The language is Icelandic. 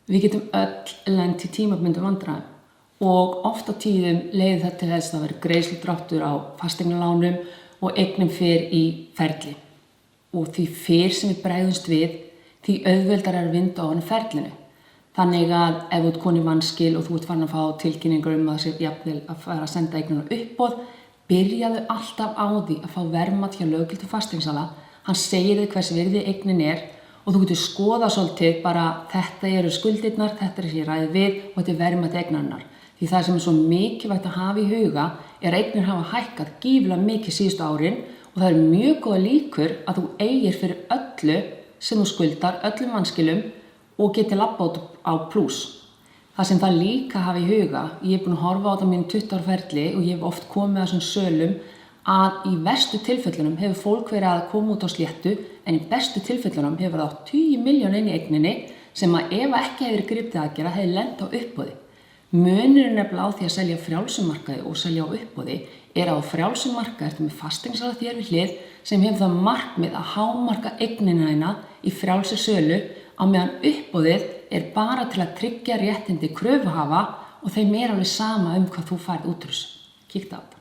Við getum öll lent í tímabundum vandræðum og oft á tíðum leiðir það til þess að það verður greiðsludráttur á fasteignalánum og eignum fer í ferli. Og því fyrr sem við bregðumst við, því auðveldar er að vinda ofan af ferlinu. Þannig að ef þú ert komin í vanskil og þú ert farin að fá tilkynningar að það sé jafnvel að fara að senda eignina uppboð, byrjaðu alltaf á því að fá verðmat hjá löggiltum fasteignasala. Hann segir þig hvers virði eignin og þú getur skoða svolítið bara þetta eru skuldirnar, þetta er sem ég ræði við og þetta er verðmat eignarinnar. Því það sem er svo mikilvægt að hafa í huga er að eignir hafa hækkað gífurlega mikið síðustu árin og það eru mjög góða líkur að þú eigir fyrir öllu sem þú skuldar, öllum vanskilum og geti labbað á plús. Það sem það líka hafa í huga, ég búin að horfa á þetta mínu 20 ára ferli og ég hef oft komið að þessum sölum að í verstu tilfellunum hefur fólk verið að koma út á sléttu en í bestu tilfellunum hefur það átt 10 milljón inn í eigninni sem að ef ekki hefur gripið að gera hefur lent á uppboði. Munurinn nefnilega á því að selja á frjálsum markaði og selja á uppboði er að á frjálsum markaði ertu með fasteignasala þér við hlið sem hefur það markmið að hámarka eignina þína í frjálsri sölu á meðan uppboðið er bara til að tryggja réttindi kröfuhafa og þeim er alveg sama hvað þú færð út úr þessu. Kíktu á þetta.